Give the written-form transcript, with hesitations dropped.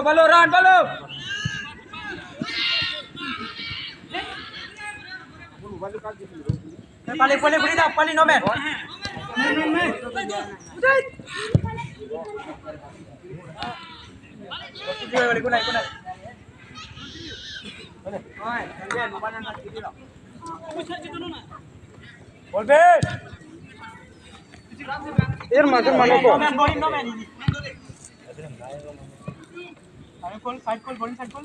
Balo Ran, balo. Paling boleh dah, paling nomen. Balik kunai. Boleh. এর মাঝে মানে কো নোমেন side call bowling side call